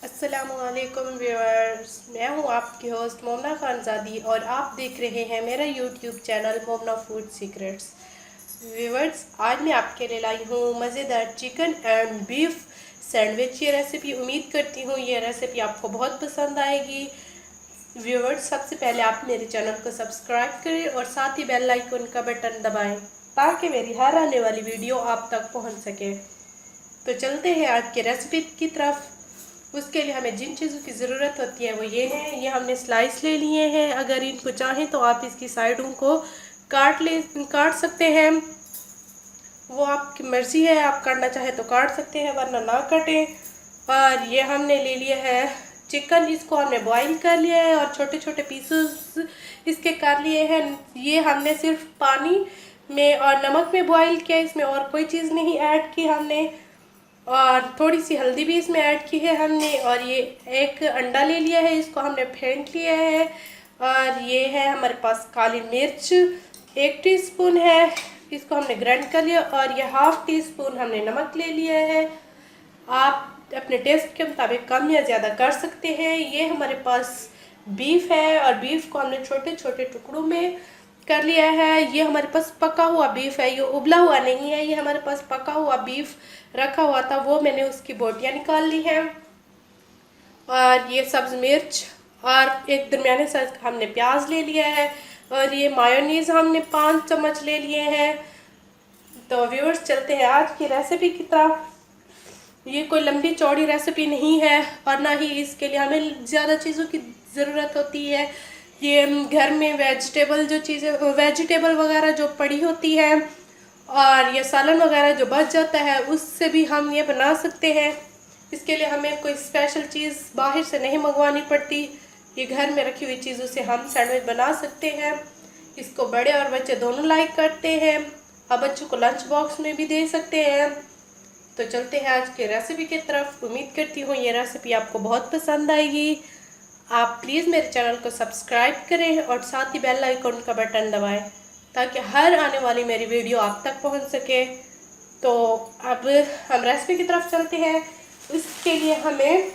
अस्सलाम वालेकुम व्यूअर्स, मैं हूं आपकी होस्ट मोमना खानजादी और आप देख रहे हैं मेरा YouTube channel मोमना food secrets. Viewers, आज मैं आपके लिए लाई हूं मज़ेदार चिकन एंड बीफ सैंडविच। ये रेसिपी उम्मीद करती हूं ये रेसिपी आपको बहुत पसंद आएगी। व्यूअर्स, सबसे पहले आप मेरे चैनल को सब्सक्राइब करें और साथ ही बेल आइकन का बटन दबाएं ताकि मेरी हर आने वाली वीडियो आप तक पहुंच सके। तो चलते हैं आज की रेसिपी की तरफ। उसके लिए हमें जिन चीज़ों की ज़रूरत होती है वो ये है। ये हमने स्लाइस ले लिए हैं। अगर इनको चाहें तो आप इसकी साइडों को काट सकते हैं, वो आपकी मर्ज़ी है। आप काटना चाहें तो काट सकते हैं वरना ना काटें। और ये हमने ले लिया है चिकन, इसको हमने बॉईल कर लिया है और छोटे छोटे पीसेस इसके कर लिए हैं। ये हमने सिर्फ पानी में और नमक में बॉईल किया, इसमें और कोई चीज़ नहीं ऐड की हमने। और थोड़ी सी हल्दी भी इसमें ऐड की है हमने। और ये एक अंडा ले लिया है, इसको हमने फेंट लिया है। और ये है हमारे पास काली मिर्च 1 टीस्पून है, इसको हमने ग्राइंड कर लिया। और ये ½ टीस्पून हमने नमक ले लिया है। आप अपने टेस्ट के मुताबिक कम या ज़्यादा कर सकते हैं। ये हमारे पास बीफ है और बीफ को हमने छोटे छोटे टुकड़ों में कर लिया है। ये हमारे पास पका हुआ बीफ है, ये उबला हुआ नहीं है। ये हमारे पास पका हुआ बीफ रखा हुआ था, वो मैंने उसकी बोटियाँ निकाल ली हैं। और ये सब्ज़ मिर्च और एक दरमियाने साइज का हमने प्याज ले लिया है। और ये मायोनीज़ हमने 5 चम्मच ले लिए हैं। तो व्यूअर्स, चलते हैं आज की रेसिपी की तरफ। ये कोई लंबी चौड़ी रेसिपी नहीं है और ना ही इसके लिए हमें ज़्यादा चीज़ों की ज़रूरत होती है। ये घर में वेजिटेबल वगैरह जो पड़ी होती है और ये सालन वगैरह जो बच जाता है उससे भी हम ये बना सकते हैं। इसके लिए हमें कोई स्पेशल चीज़ बाहर से नहीं मंगवानी पड़ती। ये घर में रखी हुई चीज़ों से हम सैंडविच बना सकते हैं। इसको बड़े और बच्चे दोनों लाइक करते हैं। आप बच्चों को लंच बॉक्स में भी दे सकते हैं। तो चलते हैं आज की रेसिपी की तरफ। उम्मीद करती हूँ ये रेसिपी आपको बहुत पसंद आएगी। आप प्लीज़ मेरे चैनल को सब्सक्राइब करें और साथ ही बेल आइकन का बटन दबाएं ताकि हर आने वाली मेरी वीडियो आप तक पहुंच सके। तो अब हम रेसिपी की तरफ चलते हैं। इसके लिए हमें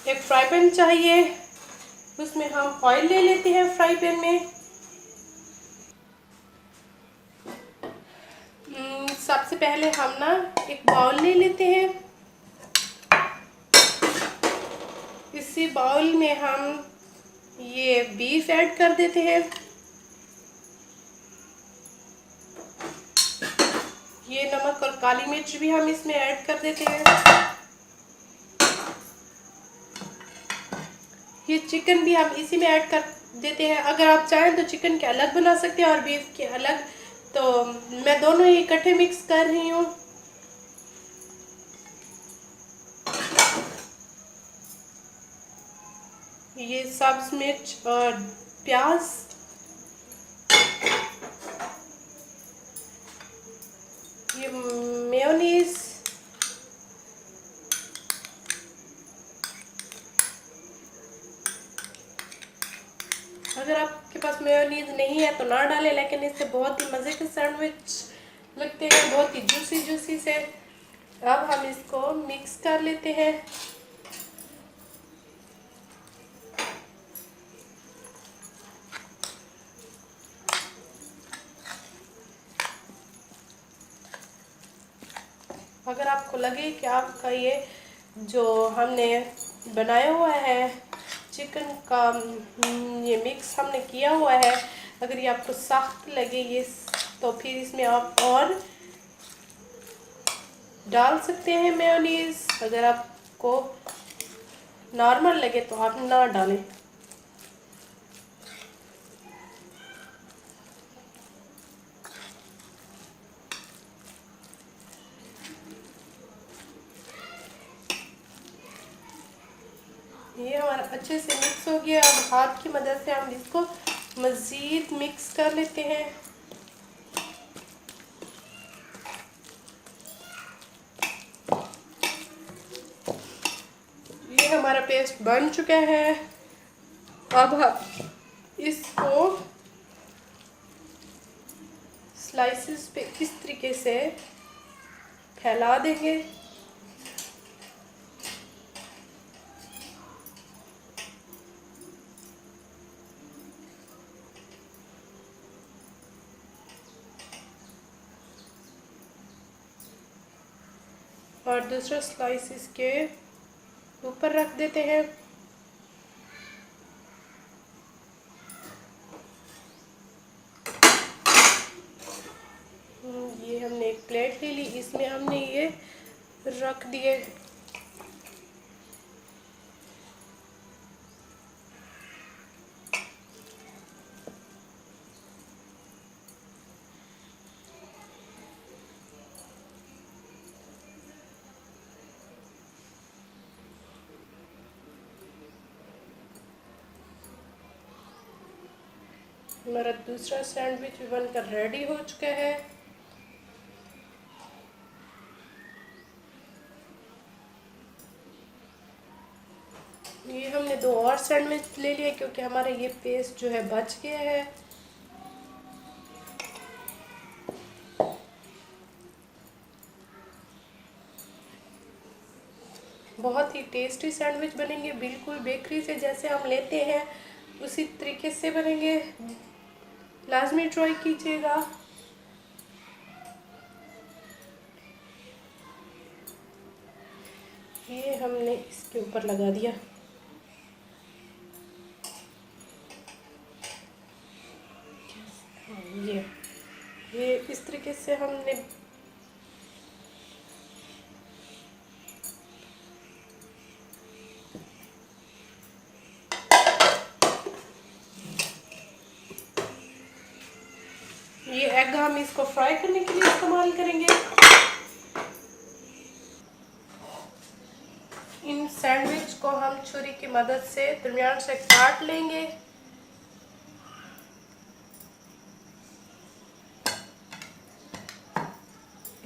एक फ्राई पैन चाहिए, उसमें हम ऑयल ले लेते हैं। फ्राई पैन में सबसे पहले हम ना एक बाउल ले लेते हैं। इसी बाउल में हम ये बीफ ऐड कर देते हैं। ये नमक और काली मिर्च भी हम इसमें ऐड कर देते हैं। ये चिकन भी हम इसी में ऐड कर देते हैं। अगर आप चाहें तो चिकन के अलग बना सकते हैं और बीफ के अलग, तो मैं दोनों ही इकट्ठे मिक्स कर रही हूँ। ये सब्ज मिर्च और प्याज, ये मेयोनीज, अगर आपके पास मेयोनीज नहीं है तो ना डालें, लेकिन इससे बहुत ही मज़े के सैंडविच लगते हैं, बहुत ही जूसी जूसी से। अब हम इसको मिक्स कर लेते हैं। अगर आपको लगे कि आपका ये जो हमने बनाया हुआ है चिकन का ये मिक्स हमने किया हुआ है, अगर ये आपको सख्त लगे ये, तो फिर इसमें आप और डाल सकते हैं मेयोनीज। अगर आपको नॉर्मल लगे तो आप ना डालें। ये हमारा अच्छे से मिक्स हो गया। अब हाथ की मदद से हम इसको मज़ीद मिक्स कर लेते हैं। ये हमारा पेस्ट बन चुका है। अब हम इसको स्लाइसेस पे इस तरीके से फैला देंगे। और दूसरा स्लाइस इसके ऊपर रख देते हैं। ये हमने एक प्लेट ले ली, इसमें हमने ये रख दिए। हमारा दूसरा सैंडविच भी बनकर रेडी हो चुका है। ये हमने 2 और सैंडविच ले लिए क्योंकि हमारा ये पेस्ट जो है बच गया है। बहुत ही टेस्टी सैंडविच बनेंगे, बिल्कुल बेकरी से जैसे हम लेते हैं उसी तरीके से बनेंगे। लाजमी ट्राई कीजिएगा। ये हमने इसके ऊपर लगा दिया। ये इस तरीके से हमने ये एग हम इसको फ्राई करने के लिए इस्तेमाल करेंगे। इन सैंडविच को हम छुरी की मदद से दरमियान से काट लेंगे।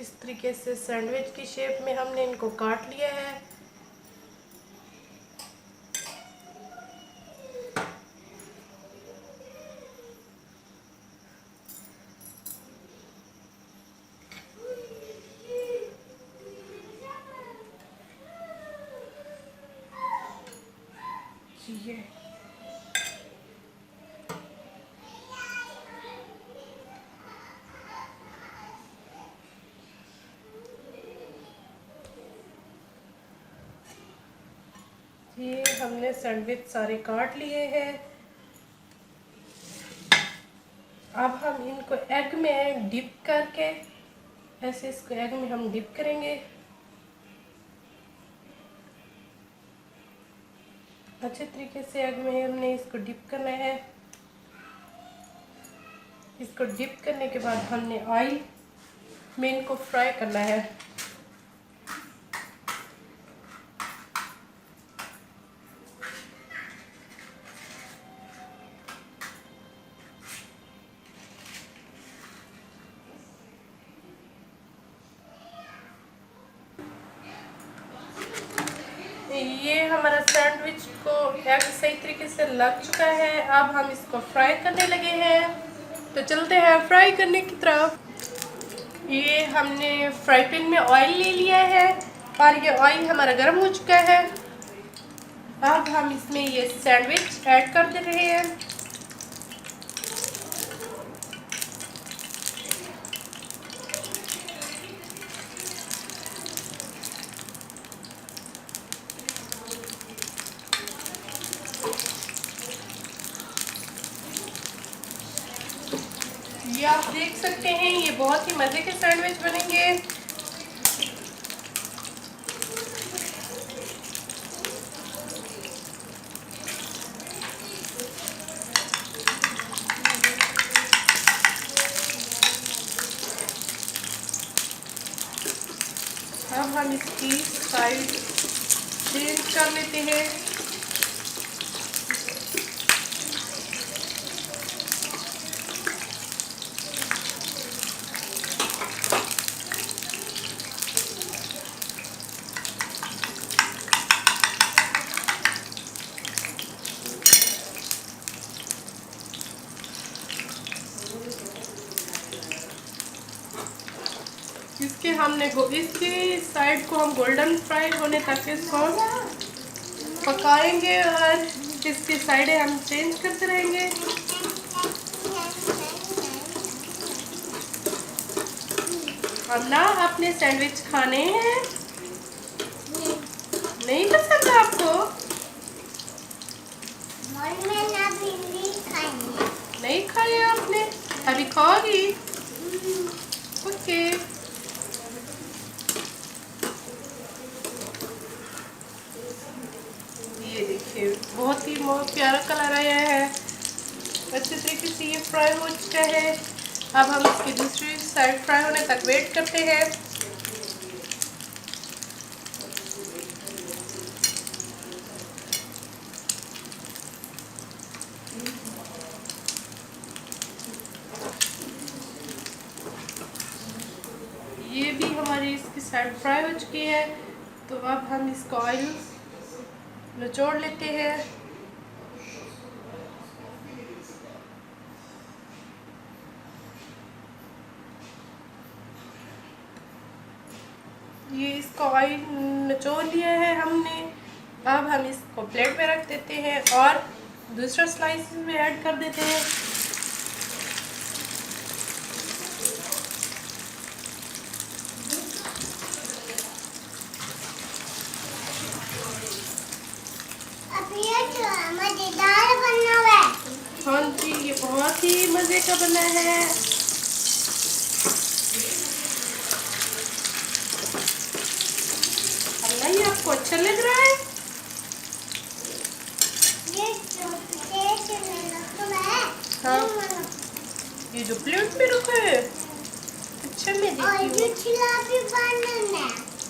इस तरीके से सैंडविच की शेप में हमने इनको काट लिया है। ये हमने सैंडविच सारे काट लिए हैं। अब हम इनको एग में डिप करके ऐसे इसको एग में हम डिप करेंगे। अच्छे तरीके से एग में हमने इसको डिप करना है। इसको डिप करने के बाद हमने ऑयल में इनको फ्राई करना है। ये हमारा सैंडविच को एग सही तरीके से लग चुका है। अब हम इसको फ्राई करने लगे हैं, तो चलते हैं फ्राई करने की तरफ। ये हमने फ्राई पैन में ऑयल ले लिया है और ये ऑयल हमारा गर्म हो चुका है। अब हम इसमें ये सैंडविच ऐड कर दे रहे हैं। ये आप देख सकते हैं, ये बहुत ही मज़े के सैंडविच बनेंगे। अब हम इसकी साइज चेंज कर लेते हैं। इसकी साइड को हम गोल्डन फ्राई होने तक इसको पकाएंगे और इसकी साइडें हम चेंज करते रहेंगे। हम ना अपने सैंडविच खाने हैं नहीं पसंद है आपको? नहीं खाया आपने? अभी खाओगी? ओके। ये देखिए बहुत ही प्यारा कलर आया है। अच्छे तरीके से ये फ्राई हो चुका है। अब हम इसकी दूसरी साइड फ्राई होने तक वेट करते हैं। ये भी हमारी इसकी साइड फ्राई हो चुकी है, तो अब हम इसको ऑयल निचोड़ लेते हैं। ये इसको ऑयल निचोड़ लिया है हमने। अब हम इसको प्लेट में रख देते हैं और दूसरा स्लाइस में ऐड कर देते हैं। मजेदार बना हुआ है। हाँ जी, ये बहुत ही मज़े का बना है। अल्लाह, ये आपको अच्छा लग रहा है? हाँ, ये जो प्लेट में रखा है। अच्छा, मैं देखती हूँ।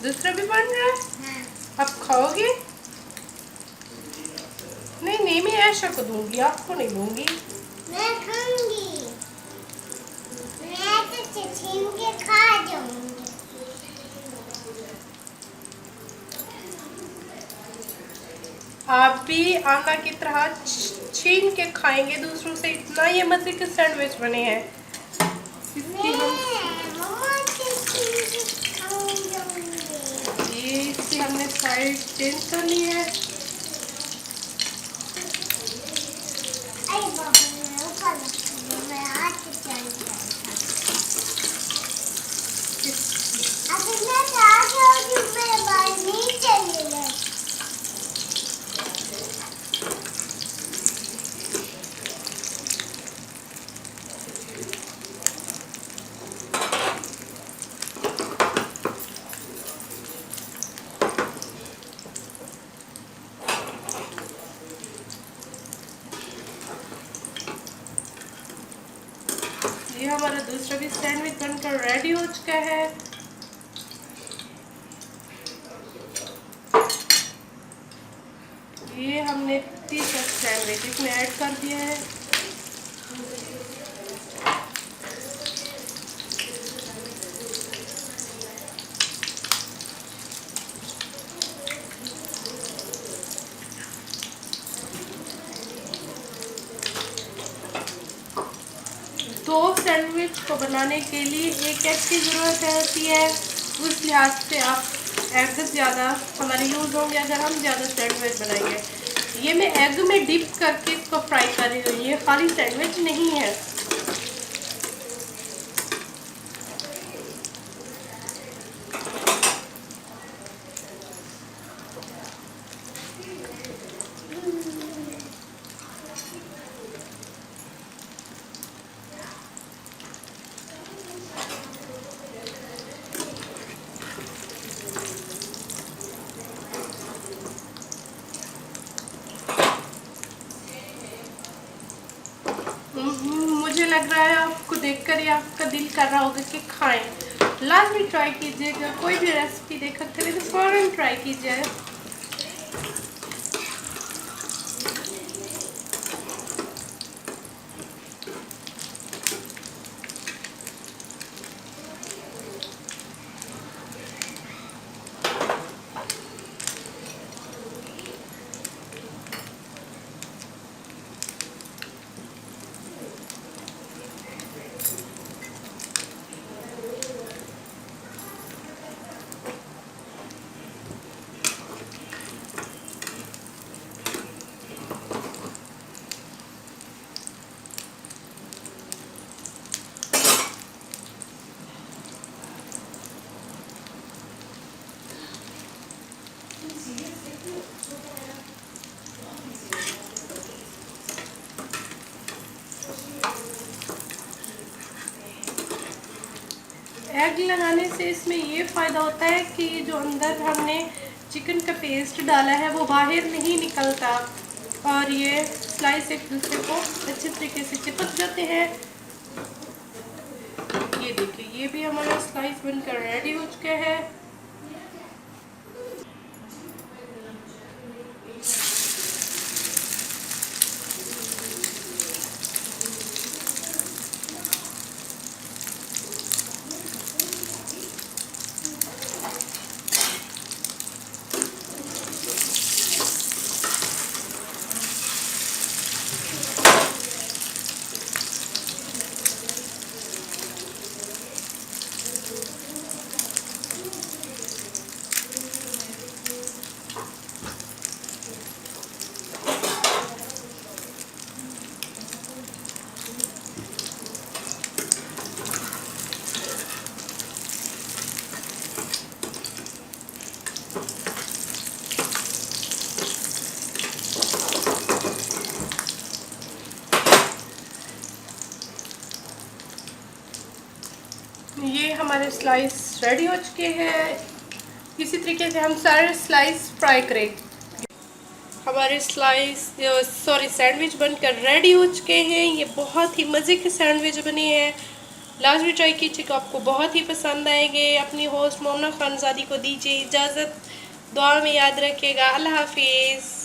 दूसरा भी बन रहा है। हाँ। आप खाओगे? नहीं, मैं ऐशा को दूंगी, आपको नहीं दूंगी। मैं खाऊंगी। मैं तो छीन के खा जाऊंगी। आप भी आना की तरह छीन के खाएंगे दूसरों से। इतना ये मजे के सैंडविच बने हैं। इसकी ये इसकी हमने साइड चेंज कर ली है। ये हमारा दूसरा भी सैंडविच बनकर रेडी हो चुका है। ये हमने तीसरा सैंडविच इसमें ऐड कर दिया है। दो सैंडविच को बनाने के लिए एक एग की ज़रूरत होती है। उस लिहाज से आप एग ज़्यादा हमारे यूज़ होंगे अगर हम ज़्यादा सैंडविच बनाएंगे। ये मैं एग में डिप करके इसको फ्राई कर रही हूँ, ये खाली सैंडविच नहीं है। मुझे लग रहा है आपको देखकर ही आपका दिल कर रहा होगा कि खाएं। लाजमी ट्राई कीजिएगा। कोई भी रेसिपी देखा करें तो फ़ौरन ट्राई कीजिए। एग लगाने से इसमें ये फ़ायदा होता है कि जो अंदर हमने चिकन का पेस्ट डाला है वो बाहर नहीं निकलता और ये स्लाइस एक दूसरे को अच्छे तरीके से चिपक जाते हैं। ये देखिए, ये भी हमारा स्लाइस बनकर रेडी हो चुका है। ये हमारे स्लाइस रेडी हो चुके हैं। इसी तरीके से हम सारे स्लाइस फ्राई करें। हमारे सैंडविच बनकर रेडी हो चुके हैं। ये बहुत ही मज़े के सैंडविच बने हैं। लाजमी ट्राई कीजिएगा, आपको बहुत ही पसंद आएंगे। अपनी होस्ट मोमना खानज़ादी को दीजिए इजाज़त। दुआ में याद रखिएगा। अल्लाह हाफिज़।